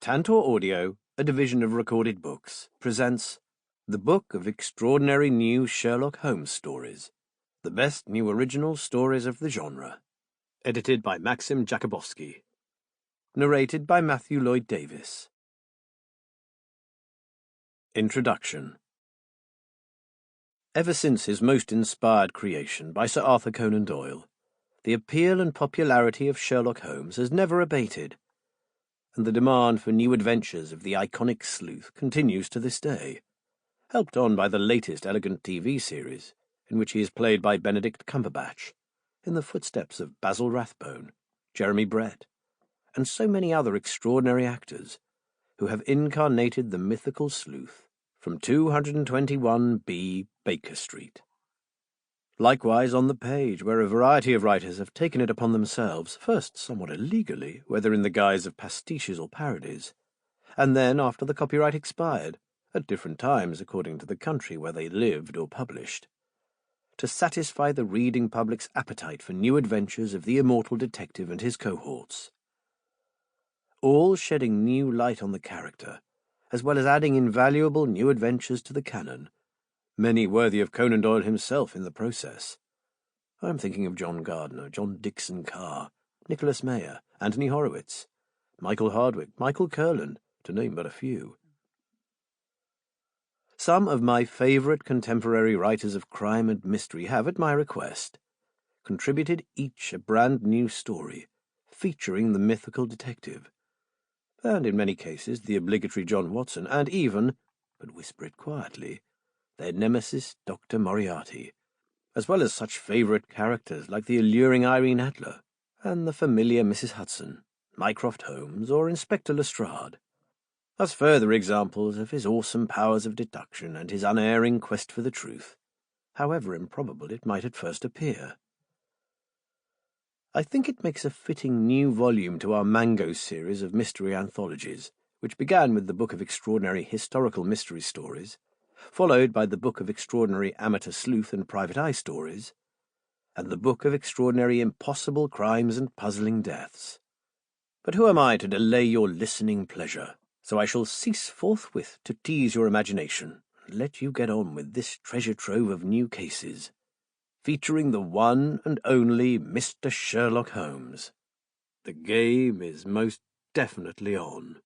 Tantor Audio, a division of Recorded Books, presents The Book of Extraordinary New Sherlock Holmes Stories, the best new original stories of the genre. Edited by Maxim Jakubowski. Narrated by Matthew Lloyd Davies. Introduction. Ever since his most inspired creation by Sir Arthur Conan Doyle, the appeal and popularity of Sherlock Holmes has never abated, and the demand for new adventures of the iconic sleuth continues to this day, helped on by the latest elegant TV series, in which he is played by Benedict Cumberbatch, in the footsteps of Basil Rathbone, Jeremy Brett, and so many other extraordinary actors who have incarnated the mythical sleuth from 221B Baker Street. Likewise on the page, where a variety of writers have taken it upon themselves, first somewhat illegally, whether in the guise of pastiches or parodies, and then, after the copyright expired, at different times according to the country where they lived or published, to satisfy the reading public's appetite for new adventures of the immortal detective and his cohorts, all shedding new light on the character, as well as adding invaluable new adventures to the canon, many worthy of Conan Doyle himself in the process. I am thinking of John Gardner, John Dixon Carr, Nicholas Mayer, Anthony Horowitz, Michael Hardwick, Michael Curland, to name but a few. Some of my favourite contemporary writers of crime and mystery have, at my request, contributed each a brand new story featuring the mythical detective, and in many cases the obligatory John Watson, and even, but whisper it quietly, their nemesis Dr. Moriarty, as well as such favourite characters like the alluring Irene Adler and the familiar Mrs. Hudson, Mycroft Holmes, or Inspector Lestrade, as further examples of his awesome powers of deduction and his unerring quest for the truth, however improbable it might at first appear. I think it makes a fitting new volume to our Mango series of mystery anthologies, which began with the Book of Extraordinary Historical Mystery Stories, followed by the Book of Extraordinary Amateur Sleuth and Private Eye Stories, and the Book of Extraordinary Impossible Crimes and Puzzling Deaths. But who am I to delay your listening pleasure? So I shall cease forthwith to tease your imagination, and let you get on with this treasure trove of new cases, featuring the one and only Mr. Sherlock Holmes. The game is most definitely on.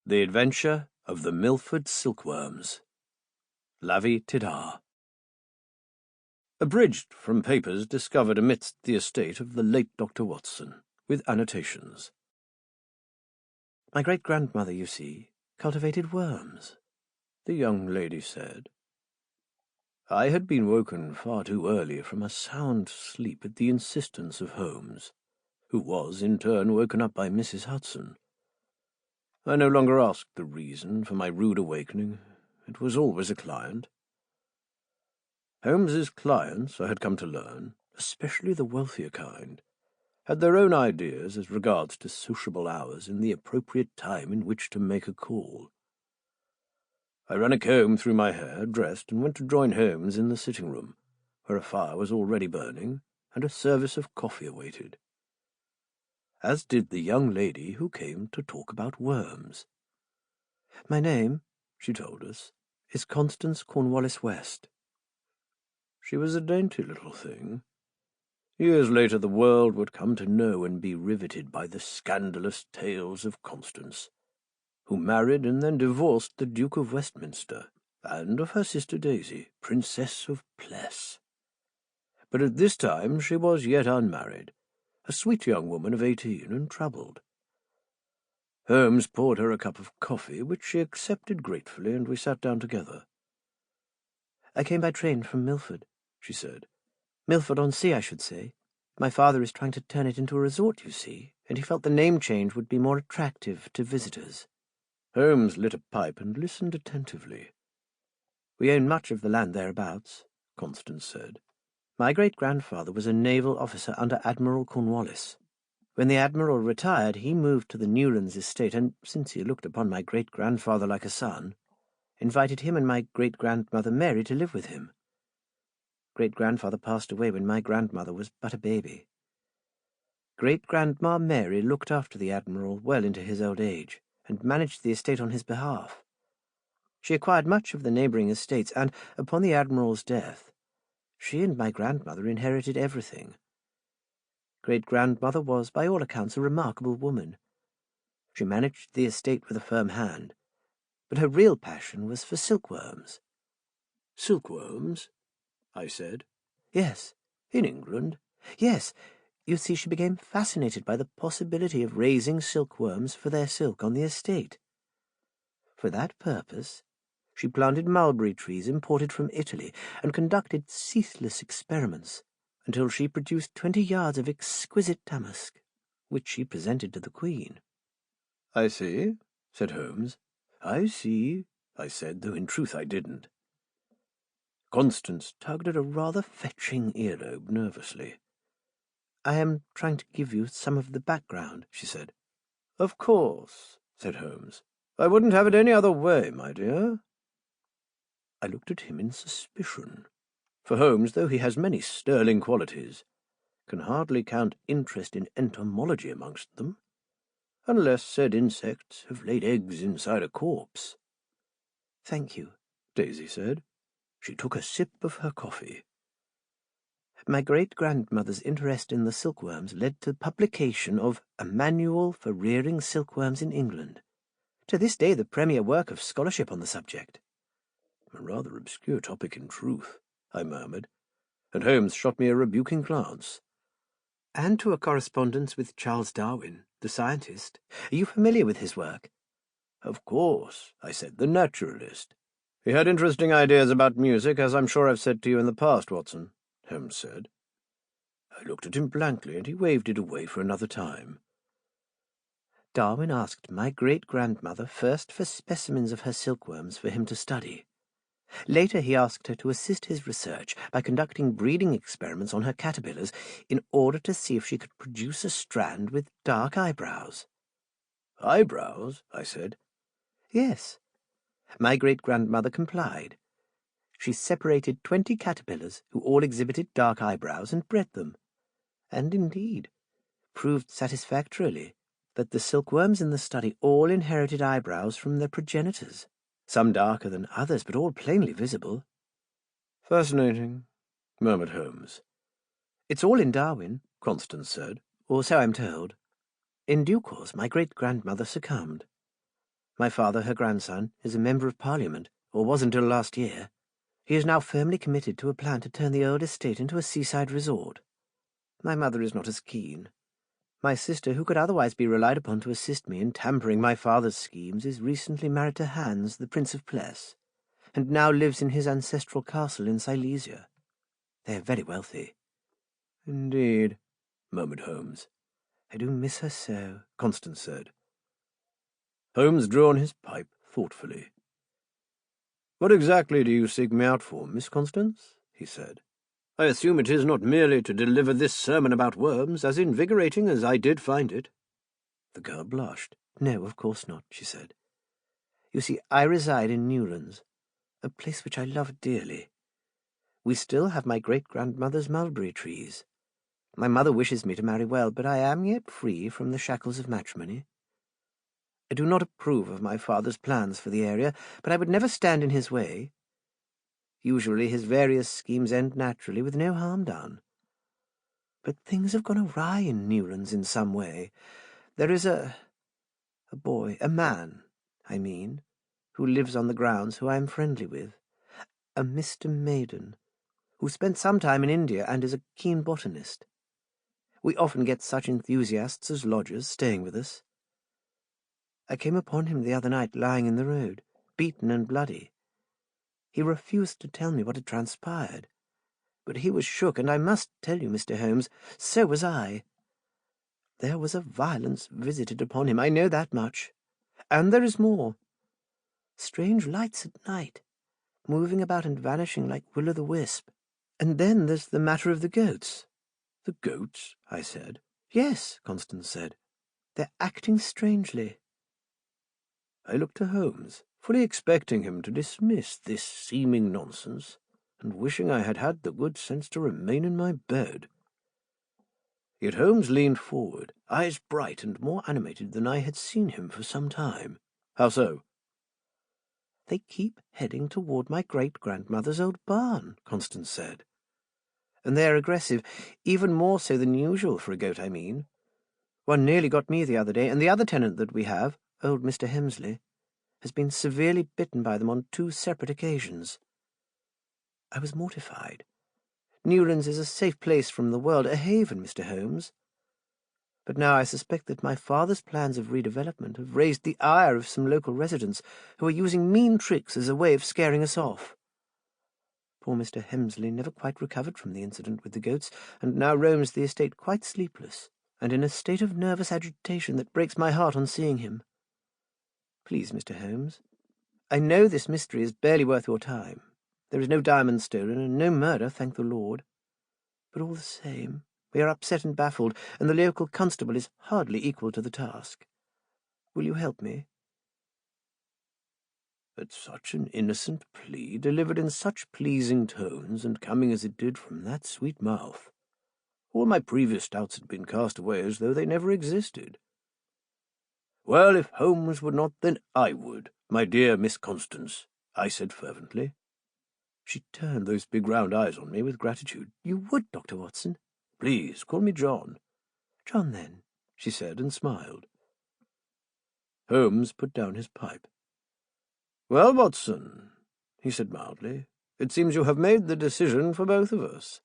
The Adventure of the Milford Silkworms. Lavi Tidar. Abridged from papers discovered amidst the estate of the late Dr. Watson, with annotations. My great-grandmother, you see, cultivated worms, the young lady said. I had been woken far too early from a sound sleep at the insistence of Holmes, who was in turn woken up by Mrs. Hudson. I no longer asked the reason for my rude awakening. It was always a client. Holmes's clients, I had come to learn, especially the wealthier kind, had their own ideas as regards to sociable hours and the appropriate time in which to make a call. I ran a comb through my hair, dressed, and went to join Holmes in the sitting-room, where a fire was already burning and a service of coffee awaited, as did the young lady who came to talk about worms. My name, she told us, is Constance Cornwallis West. She was a dainty little thing. Years later the world would come to know and be riveted by the scandalous tales of Constance, who married and then divorced the Duke of Westminster, and of her sister Daisy, Princess of Pless. But at this time she was yet unmarried, a sweet young woman of 18 and troubled. Holmes poured her a cup of coffee, which she accepted gratefully, and we sat down together. I came by train from Milford, she said. Milford-on-Sea, I should say. My father is trying to turn it into a resort, you see, and he felt the name change would be more attractive to visitors. Holmes lit a pipe and listened attentively. We own much of the land thereabouts, Constance said. My great-grandfather was a naval officer under Admiral Cornwallis. When the Admiral retired, he moved to the Newlands estate, and, since he looked upon my great-grandfather like a son, invited him and my great-grandmother Mary to live with him. Great-grandfather passed away when my grandmother was but a baby. Great-grandma Mary looked after the Admiral well into his old age, and managed the estate on his behalf. She acquired much of the neighbouring estates, and, upon the Admiral's death, she and my grandmother inherited everything. Great-grandmother was, by all accounts, a remarkable woman. She managed the estate with a firm hand, but her real passion was for silkworms. "Silkworms?" I said. "Yes. In England?" "Yes. You see, she became fascinated by the possibility of raising silkworms for their silk on the estate. For that purpose, she planted mulberry trees imported from Italy and conducted ceaseless experiments until she produced 20 yards of exquisite damask, which she presented to the Queen." "I see," said Holmes. "I see," I said, though in truth I didn't. Constance tugged at a rather fetching earlobe nervously. "I am trying to give you some of the background," she said. "Of course," said Holmes. "I wouldn't have it any other way, my dear." I looked at him in suspicion, for Holmes, though he has many sterling qualities, can hardly count interest in entomology amongst them, unless said insects have laid eggs inside a corpse. "Thank you," Daisy said. She took a sip of her coffee. "My great-grandmother's interest in the silkworms led to the publication of A Manual for Rearing Silkworms in England, to this day the premier work of scholarship on the subject." "A rather obscure topic in truth," I murmured, and Holmes shot me a rebuking glance. "And to a correspondence with Charles Darwin, the scientist. Are you familiar with his work?" "Of course," I said, "the naturalist. He had interesting ideas about music, as I'm sure I've said to you in the past, Watson," Holmes said. I looked at him blankly, and he waved it away for another time. "Darwin asked my great-grandmother first for specimens of her silkworms for him to study. Later he asked her to assist his research by conducting breeding experiments on her caterpillars in order to see if she could produce a strand with dark eyebrows." "Eyebrows?" I said. "Yes. My great-grandmother complied. She separated 20 caterpillars who all exhibited dark eyebrows and bred them, and indeed proved satisfactorily that the silkworms in the study all inherited eyebrows from their progenitors, some darker than others, but all plainly visible." "Fascinating," murmured Holmes. "It's all in Darwin," Constance said, "or so I'm told. In due course my great-grandmother succumbed. My father, her grandson, is a member of Parliament, or was until last year. He is now firmly committed to a plan to turn the old estate into a seaside resort. My mother is not as keen. My sister, who could otherwise be relied upon to assist me in tampering my father's schemes, is recently married to Hans, the Prince of Pless, and now lives in his ancestral castle in Silesia. They are very wealthy." "Indeed," murmured Holmes. "I do miss her so," Constance said. Holmes drew on his pipe thoughtfully. "What exactly do you seek me out for, Miss Constance?" he said. "I assume it is not merely to deliver this sermon about worms, as invigorating as I did find it." The girl blushed. "No, of course not," she said. "You see, I reside in Newlands, a place which I love dearly. We still have my great-grandmother's mulberry trees. My mother wishes me to marry well, but I am yet free from the shackles of matrimony. I do not approve of my father's plans for the area, but I would never stand in his way. Usually his various schemes end naturally, with no harm done. But things have gone awry in Newlands in some way. There is a boy, a man, I mean, who lives on the grounds, who I am friendly with, a Mr. Maiden, who spent some time in India and is a keen botanist. We often get such enthusiasts as lodgers staying with us. I came upon him the other night lying in the road, beaten and bloody. He refused to tell me what had transpired, but he was shook, and I must tell you, Mr. Holmes, so was I. There was a violence visited upon him, I know that much. And there is more. Strange lights at night, moving about and vanishing like will-o'-the-wisp. And then there's the matter of the goats." "The goats?" I said. "Yes," Constance said. "They're acting strangely." I looked to Holmes, fully expecting him to dismiss this seeming nonsense, and wishing I had had the good sense to remain in my bed. Yet Holmes leaned forward, eyes bright and more animated than I had seen him for some time. How so? "They keep heading toward my great-grandmother's old barn," Constance said. "And they are aggressive, even more so than usual for a goat, I mean. One nearly got me the other day, and the other tenant that we have, old Mr. Hemsley, has been severely bitten by them on 2 separate occasions." I was mortified. Newlands is a safe place from the world, a haven, Mr. Holmes. But now I suspect that my father's plans of redevelopment have raised the ire of some local residents who are using mean tricks as a way of scaring us off. Poor Mr. Hemsley never quite recovered from the incident with the goats, and now roams the estate quite sleepless, and in a state of nervous agitation that breaks my heart on seeing him. Please, Mr. Holmes, I know this mystery is barely worth your time. There is no diamond stolen, and no murder, thank the Lord. But all the same, we are upset and baffled, and the local constable is hardly equal to the task. Will you help me?" At such an innocent plea, delivered in such pleasing tones, and coming as it did from that sweet mouth, all my previous doubts had been cast away as though they never existed. "Well, if Holmes would not, then I would, my dear Miss Constance," I said fervently. She turned those big round eyes on me with gratitude. "You would, Dr. Watson?" "Please, call me John." "John, then," she said, and smiled. Holmes put down his pipe. "Well, Watson," he said mildly, "it seems you have made the decision for both of us.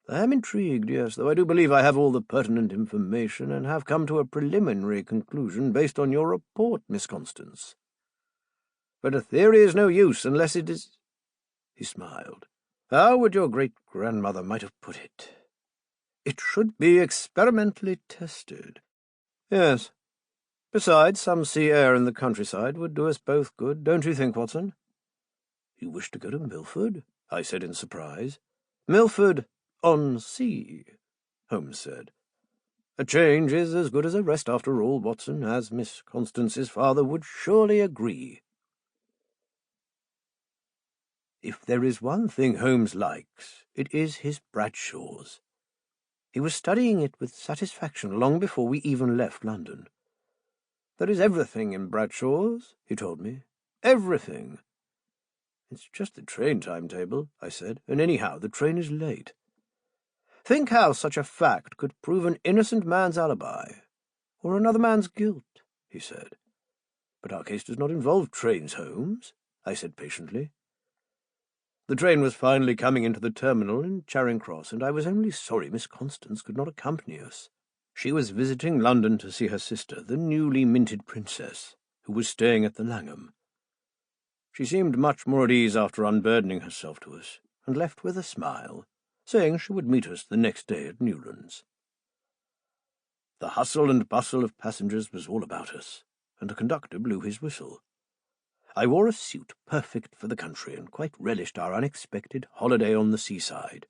I am intrigued, yes, though I do believe I have all the pertinent information, and have come to a preliminary conclusion based on your report, Miss Constance. But a theory is no use unless it is—" He smiled. "How would your great-grandmother might have put it? It should be experimentally tested. Yes. Besides, some sea air in the countryside would do us both good, don't you think, Watson?" "You wish to go to Milford?" I said in surprise. "Milford-on-Sea," Holmes said. "A change is as good as a rest after all, Watson, as Miss Constance's father would surely agree." If there is one thing Holmes likes, it is his Bradshaws. He was studying it with satisfaction long before we even left London. "There is everything in Bradshaw's," he told me. "Everything." "It's just the train timetable," I said, "and anyhow, the train is late." "Think how such a fact could prove an innocent man's alibi, or another man's guilt," he said. "But our case does not involve trains, Holmes," I said patiently. The train was finally coming into the terminal in Charing Cross, and I was only sorry Miss Constance could not accompany us. She was visiting London to see her sister, the newly minted princess, who was staying at the Langham. She seemed much more at ease after unburdening herself to us, and left with a smile, saying she would meet us the next day at Newlands. The hustle and bustle of passengers was all about us, and the conductor blew his whistle. I wore a suit perfect for the country, and quite relished our unexpected holiday on the seaside.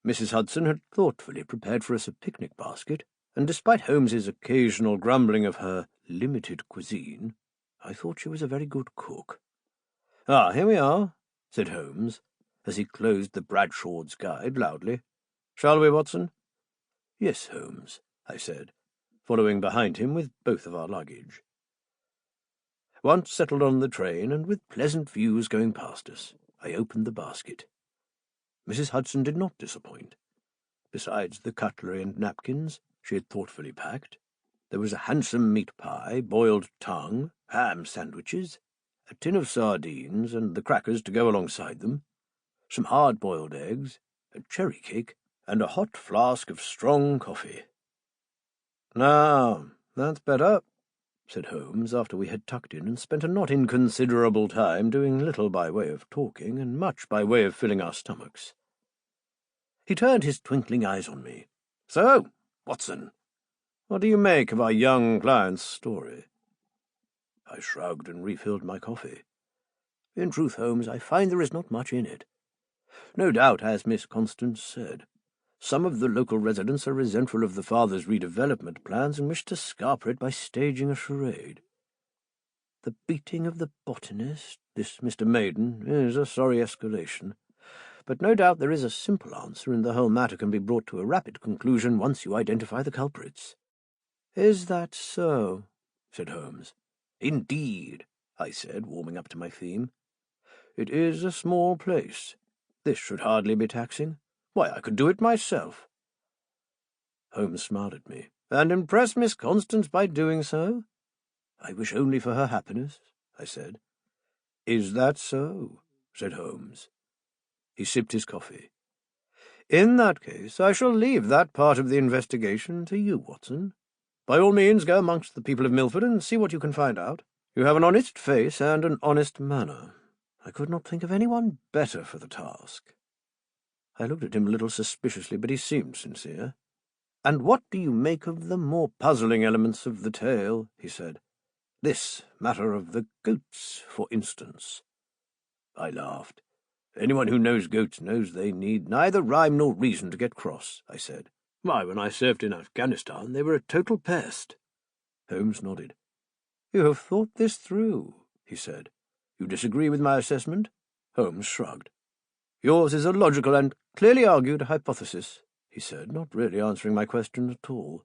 Mrs. Hudson had thoughtfully prepared for us a picnic basket, and despite Holmes's occasional grumbling of her limited cuisine, I thought she was a very good cook. "Ah, here we are," said Holmes, as he closed the Bradshaw's Guide loudly. "Shall we, Watson?" "Yes, Holmes," I said, following behind him with both of our luggage. Once settled on the train, and with pleasant views going past us, I opened the basket. Mrs. Hudson did not disappoint. Besides the cutlery and napkins she had thoughtfully packed, there was a handsome meat pie, boiled tongue, ham sandwiches, a tin of sardines, and the crackers to go alongside them, some hard-boiled eggs, a cherry cake, and a hot flask of strong coffee. "Now, that's better," said Holmes, after we had tucked in and spent a not inconsiderable time doing little by way of talking and much by way of filling our stomachs. He turned his twinkling eyes on me. "So, Watson, what do you make of our young client's story?" I shrugged and refilled my coffee. "In truth, Holmes, I find there is not much in it. No doubt, as Miss Constance said, some of the local residents are resentful of the father's redevelopment plans and wish to scarper it by staging a charade. The beating of the botanist, this Mr. Maiden, is a sorry escalation. but no doubt there is a simple answer, and the whole matter can be brought to a rapid conclusion once you identify the culprits." "Is that so?" said Holmes. "Indeed," I said, warming up to my theme. "It is a small place. This should hardly be taxing. Why, I could do it myself." Holmes smiled at me. "And impress Miss Constance by doing so?" "I wish only for her happiness," I said. "Is that so?" said Holmes. He sipped his coffee. "In that case, I shall leave that part of the investigation to you, Watson. By all means, go amongst the people of Milford and see what you can find out. You have an honest face and an honest manner. I could not think of anyone better for the task." I looked at him a little suspiciously, but he seemed sincere. "And what do you make of the more puzzling elements of the tale?" he said. "This matter of the goats, for instance." I laughed. "Anyone who knows goats knows they need neither rhyme nor reason to get cross," I said. "Why, when I served in Afghanistan, they were a total pest." Holmes nodded. "You have thought this through," he said. "You disagree with my assessment?" Holmes shrugged. "Yours is a logical and clearly argued hypothesis," he said, not really answering my question at all.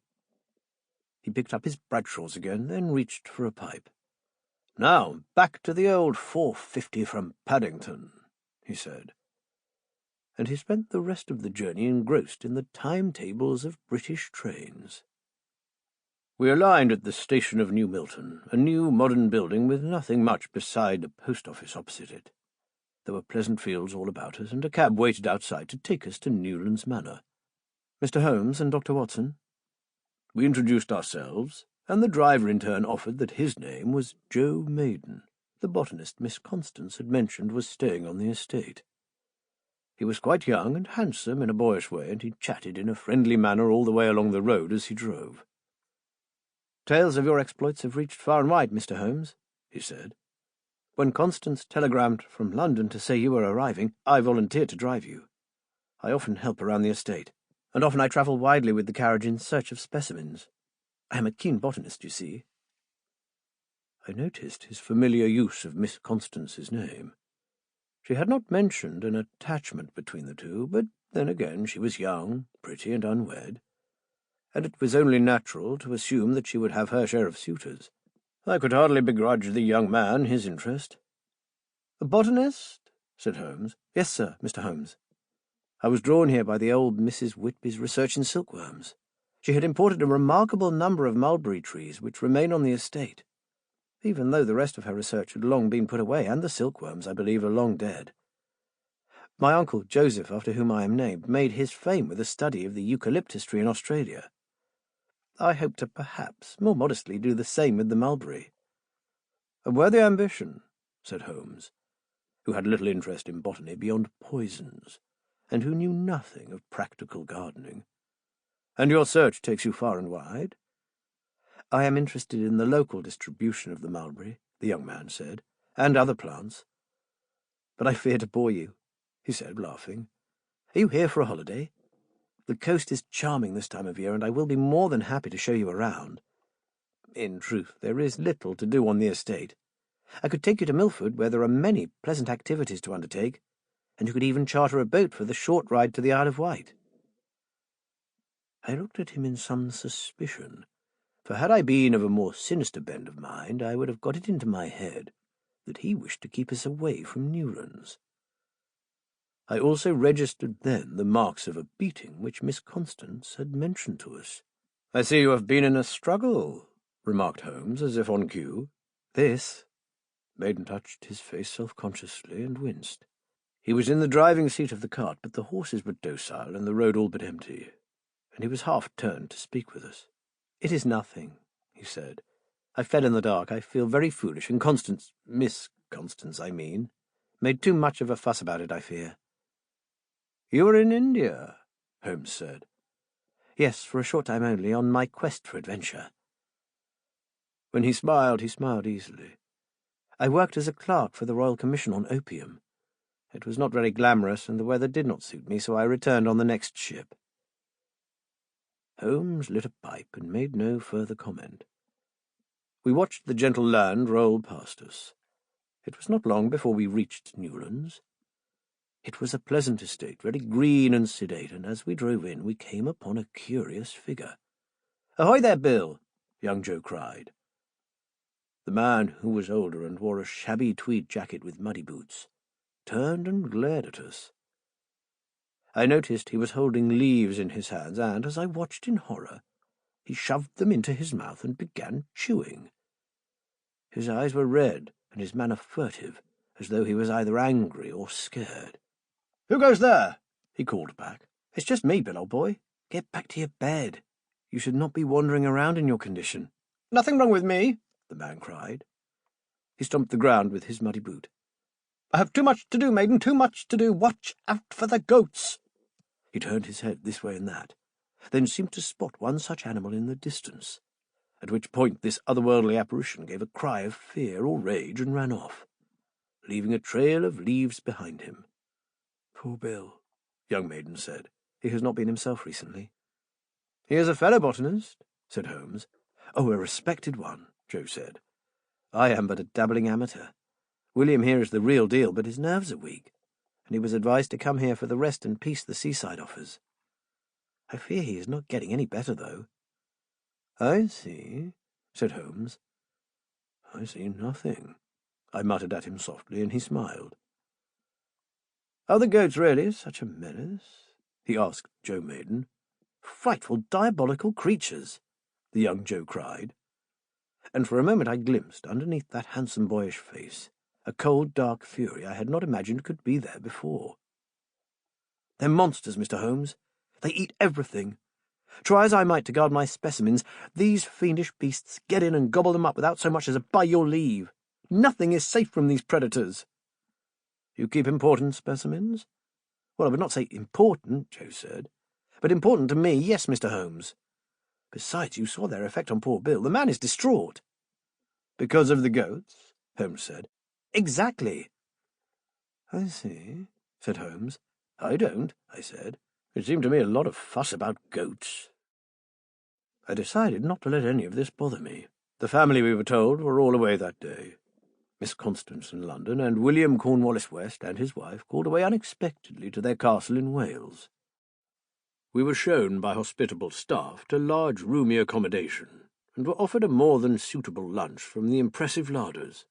He picked up his Bradshaws again, then reached for a pipe. "Now, back to the old 4:50 from Paddington," he said. And he spent the rest of the journey engrossed in the timetables of British trains. We aligned at the station of New Milton, a new modern building with nothing much beside a post office opposite it. There were pleasant fields all about us, and a cab waited outside to take us to Newlands Manor. "Mr. Holmes and Dr. Watson." We introduced ourselves, and the driver in turn offered that his name was Joe Maiden. The botanist Miss Constance had mentioned was staying on the estate. He was quite young and handsome in a boyish way, and he chatted in a friendly manner all the way along the road as he drove. "Tales of your exploits have reached far and wide, Mr. Holmes," he said. "When Constance telegrammed from London to say you were arriving, I volunteered to drive you. I often help around the estate, and often I travel widely with the carriage in search of specimens. I am a keen botanist, you see." I noticed his familiar use of Miss Constance's name. She had not mentioned an attachment between the two, but then again she was young, pretty, and unwed, and it was only natural to assume that she would have her share of suitors. I could hardly begrudge the young man his interest. "A botanist?" said Holmes. "Yes, sir, Mr. Holmes. I was drawn here by the old Mrs. Whitby's research in silkworms. She had imported a remarkable number of mulberry trees which remain on the estate, even though the rest of her research had long been put away, and the silkworms, I believe, are long dead. My uncle, Joseph, after whom I am named, made his fame with a study of the eucalyptus tree in Australia. I hope to perhaps more modestly do the same with the mulberry." "A worthy ambition," said Holmes, who had little interest in botany beyond poisons, and who knew nothing of practical gardening. "And your search takes you far and wide?" "I am interested in the local distribution of the mulberry," the young man said, "and other plants. But I fear to bore you," he said, laughing. "Are you here for a holiday? The coast is charming this time of year, and I will be more than happy to show you around. In truth, there is little to do on the estate. I could take you to Milford, where there are many pleasant activities to undertake, and you could even charter a boat for the short ride to the Isle of Wight." I looked at him in some suspicion, for had I been of a more sinister bend of mind, I would have got it into my head that he wished to keep us away from Newlands. I also registered then the marks of a beating which Miss Constance had mentioned to us. "I see you have been in a struggle," remarked Holmes, as if on cue. "This?" Maiden touched his face self-consciously and winced. He was in the driving seat of the cart, but the horses were docile and the road all but empty, and he was half turned to speak with us. "It is nothing," he said. "I fell in the dark. I feel very foolish, and Miss Constance, I mean, made too much of a fuss about it, I fear." "You were in India," Holmes said. "Yes, for a short time only, on my quest for adventure." When he smiled easily. "I worked as a clerk for the Royal Commission on opium. It was not very glamorous, and the weather did not suit me, so I returned on the next ship." Holmes lit a pipe and made no further comment. We watched the gentle land roll past us. It was not long before we reached Newlands. It was a pleasant estate, very green and sedate, and as we drove in we came upon a curious figure. "Ahoy there, Bill!" young Joe cried. The man, who was older and wore a shabby tweed jacket with muddy boots, turned and glared at us. I noticed he was holding leaves in his hands, and, as I watched in horror, he shoved them into his mouth and began chewing. His eyes were red and his manner furtive, as though he was either angry or scared. "Who goes there?" he called back. "It's just me, Bill, old boy. Get back to your bed. You should not be wandering around in your condition." "Nothing wrong with me," the man cried. He stomped the ground with his muddy boot. "I have too much to do, maiden, too much to do. Watch out for the goats." He turned his head this way and that, then seemed to spot one such animal in the distance, at which point this otherworldly apparition gave a cry of fear or rage and ran off, leaving a trail of leaves behind him. "Poor Bill," young maiden said. "He has not been himself recently." "He is a fellow botanist," said Holmes. "Oh, a respected one," Joe said. "I am but a dabbling amateur. William here is the real deal, but his nerves are weak, and he was advised to come here for the rest and peace the seaside offers. I fear he is not getting any better, though." "I see," said Holmes. "I see nothing," I muttered at him softly, and he smiled. "Are the goats really such a menace?" he asked Joe Maiden. "Frightful, diabolical creatures!" the young Joe cried. And for a moment I glimpsed, underneath that handsome boyish face, a cold, dark fury I had not imagined could be there before. "They're monsters, Mr. Holmes. They eat everything. Try as I might to guard my specimens, these fiendish beasts get in and gobble them up without so much as a by your leave. Nothing is safe from these predators." "You keep important specimens?" "Well, I would not say important," Joe said, "but important to me, yes, Mr. Holmes. Besides, you saw their effect on poor Bill. The man is distraught." "Because of the goats?" Holmes said. "Exactly." "I see," said Holmes. "I don't," I said. "It seemed to me a lot of fuss about goats." I decided not to let any of this bother me. The family, we were told, were all away that day. Miss Constance in London, and William Cornwallis West and his wife called away unexpectedly to their castle in Wales. We were shown by hospitable staff to large roomy accommodation, and were offered a more than suitable lunch from the impressive larders.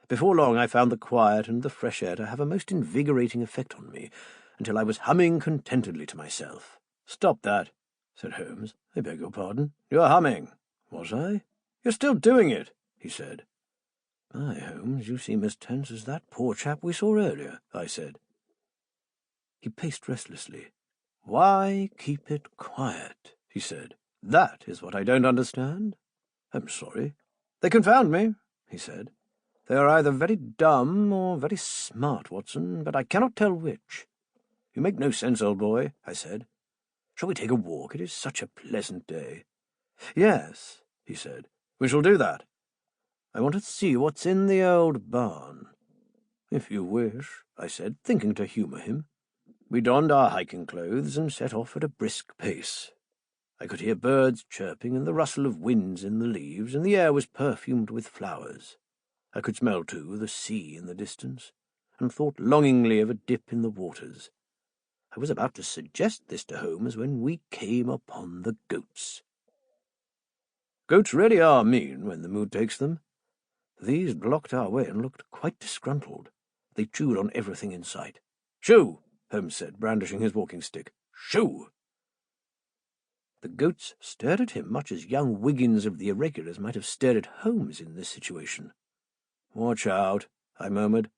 Before long I found the quiet and the fresh air to have a most invigorating effect on me, until I was humming contentedly to myself. "Stop that," said Holmes. "I beg your pardon. You are humming." "Was I?" "You're still doing it," he said. "My, Holmes, you seem as tense as that poor chap we saw earlier," I said. He paced restlessly. "Why keep it quiet?" he said. "That is what I don't understand." "I'm sorry." "They confound me," he said. "They are either very dumb or very smart, Watson, but I cannot tell which." "You make no sense, old boy," I said. "Shall we take a walk? It is such a pleasant day." "Yes," he said, "we shall do that. I want to see what's in the old barn." "If you wish," I said, thinking to humour him. We donned our hiking clothes and set off at a brisk pace. I could hear birds chirping and the rustle of winds in the leaves, and the air was perfumed with flowers. I could smell, too, the sea in the distance, and thought longingly of a dip in the waters. I was about to suggest this to Holmes when we came upon the goats. Goats really are mean when the mood takes them. These blocked our way and looked quite disgruntled. They chewed on everything in sight. "Shoo!" Holmes said, brandishing his walking stick. "Shoo!" The goats stared at him much as young Wiggins of the Irregulars might have stared at Holmes in this situation. "Watch out," I murmured.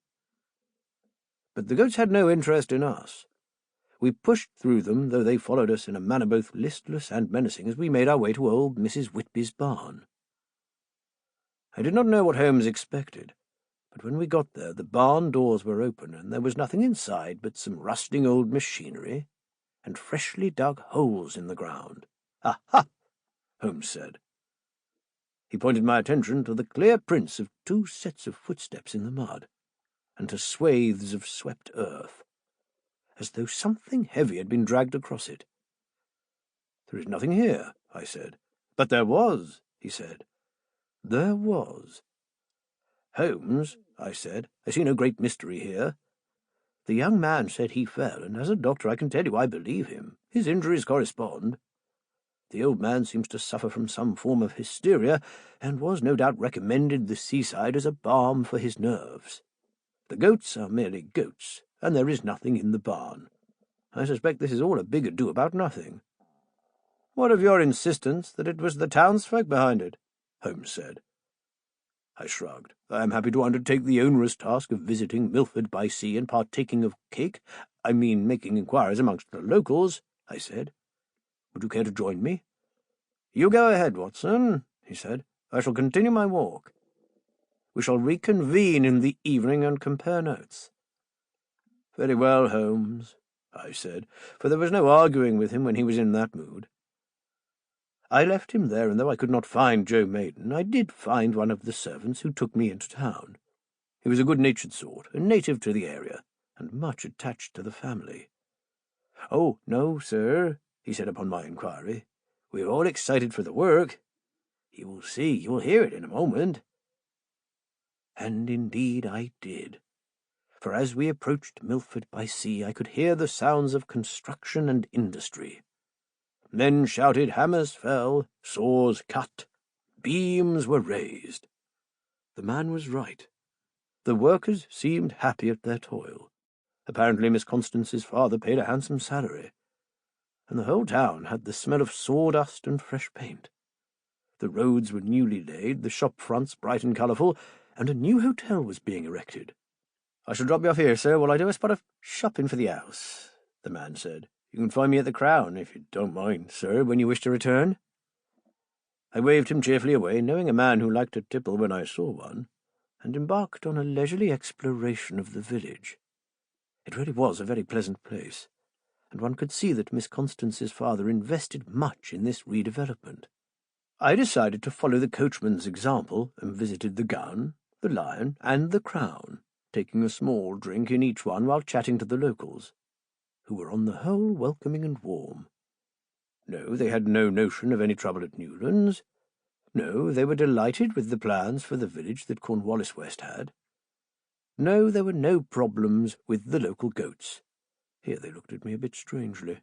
But the goats had no interest in us. We pushed through them, though they followed us in a manner both listless and menacing as we made our way to old Mrs. Whitby's barn. I did not know what Holmes expected, but when we got there the barn doors were open, and there was nothing inside but some rusting old machinery and freshly dug holes in the ground. "Aha!" Holmes said. He pointed my attention to the clear prints of 2 sets of footsteps in the mud, and to swathes of swept earth, as though something heavy had been dragged across it. "There is nothing here," I said. "But there was," he said. "There was." "Holmes," I said, "I see no great mystery here. The young man said he fell, and as a doctor I can tell you I believe him. His injuries correspond. The old man seems to suffer from some form of hysteria, and was no doubt recommended the seaside as a balm for his nerves. The goats are merely goats, and there is nothing in the barn. I suspect this is all a big ado about nothing. What of your insistence that it was the townsfolk behind it? Holmes said. I shrugged. I am happy to undertake the onerous task of visiting Milford by sea and partaking of cake. I mean, making inquiries amongst the locals, I said. Would you care to join me? You go ahead, Watson, he said. I shall continue my walk. We shall reconvene in the evening and compare notes. Very well, Holmes, I said, for there was no arguing with him when he was in that mood. I left him there, and though I could not find Joe Maiden, I did find one of the servants who took me into town. He was a good-natured sort, a native to the area, and much attached to the family. Oh, no, sir, he said upon my inquiry. We are all excited for the work. You will see, you will hear it in a moment. And indeed I did. For as we approached Milford by sea, I could hear the sounds of construction and industry. Men shouted, hammers fell, saws cut, beams were raised. The man was right. The workers seemed happy at their toil. Apparently Miss Constance's father paid a handsome salary, and the whole town had the smell of sawdust and fresh paint. The roads were newly laid, the shop fronts bright and colourful, and a new hotel was being erected. I shall drop you off here, sir, while I do a spot of shopping for the house, the man said. You can find me at the Crown, if you don't mind, sir, when you wish to return. I waved him cheerfully away, knowing a man who liked a tipple when I saw one, and embarked on a leisurely exploration of the village. It really was a very pleasant place, and one could see that Miss Constance's father invested much in this redevelopment. I decided to follow the coachman's example and visited the Gun, the Lion, and the Crown, taking a small drink in each one while chatting to the locals, who were on the whole welcoming and warm. No, they had no notion of any trouble at Newlands. No, they were delighted with the plans for the village that Cornwallis West had. No, there were no problems with the local goats. Here they looked at me a bit strangely.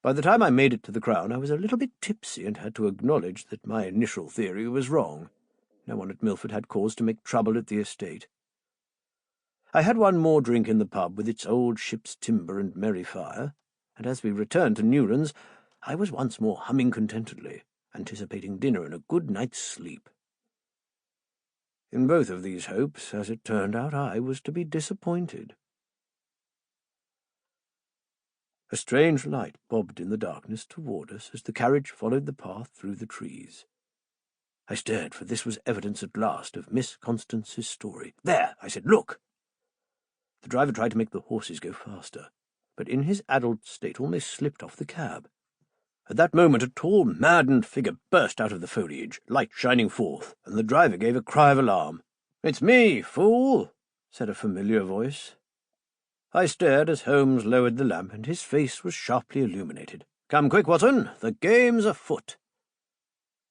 By the time I made it to the Crown, I was a little bit tipsy and had to acknowledge that my initial theory was wrong. No one at Milford had cause to make trouble at the estate. I had one more drink in the pub with its old ship's timber and merry fire, and as we returned to Newlands, I was once more humming contentedly, anticipating dinner and a good night's sleep. In both of these hopes, as it turned out, I was to be disappointed. A strange light bobbed in the darkness toward us as the carriage followed the path through the trees. I stared, for this was evidence at last of Miss Constance's story. There, I said, look! The driver tried to make the horses go faster, but in his addled state almost slipped off the cab. At that moment a tall, maddened figure burst out of the foliage, light shining forth, and the driver gave a cry of alarm. "It's me, fool!" said a familiar voice. I stared as Holmes lowered the lamp, and his face was sharply illuminated. "Come quick, Watson, the game's afoot."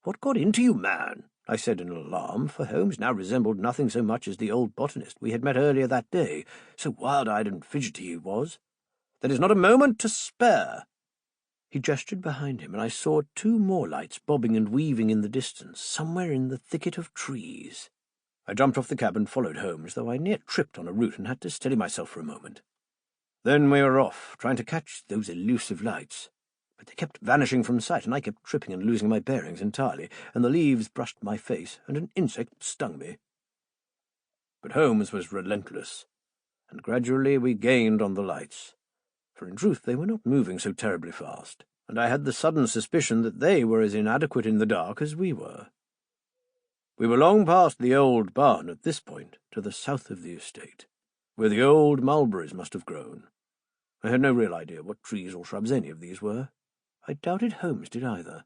"What got into you, man?" I said in alarm, for Holmes now resembled nothing so much as the old botanist we had met earlier that day, so wild-eyed and fidgety he was. "There is not a moment to spare." He gestured behind him, and I saw two more lights bobbing and weaving in the distance, somewhere in the thicket of trees. I jumped off the cab and followed Holmes, though I near tripped on a root and had to steady myself for a moment. Then we were off, trying to catch those elusive lights. But they kept vanishing from sight, and I kept tripping and losing my bearings entirely, and the leaves brushed my face, and an insect stung me. But Holmes was relentless, and gradually we gained on the lights, for in truth they were not moving so terribly fast, and I had the sudden suspicion that they were as inadequate in the dark as we were. We were long past the old barn at this point, to the south of the estate, where the old mulberries must have grown. I had no real idea what trees or shrubs any of these were. I doubted Holmes did either.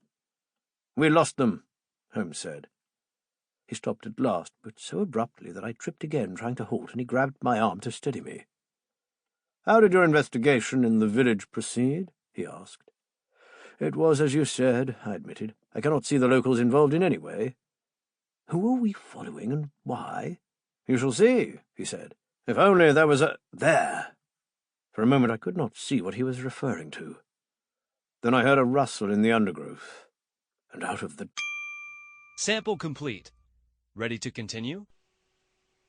"We lost them," Holmes said. He stopped at last, but so abruptly that I tripped again, trying to halt, and he grabbed my arm to steady me. "How did your investigation in the village proceed?" he asked. "It was as you said," I admitted. "I cannot see the locals involved in any way." "Who are we following, and why?" "You shall see," he said. If only there was a... There! For a moment I could not see what he was referring to. Then I heard a rustle in the undergrowth, and out of the... Sample complete. Ready to continue?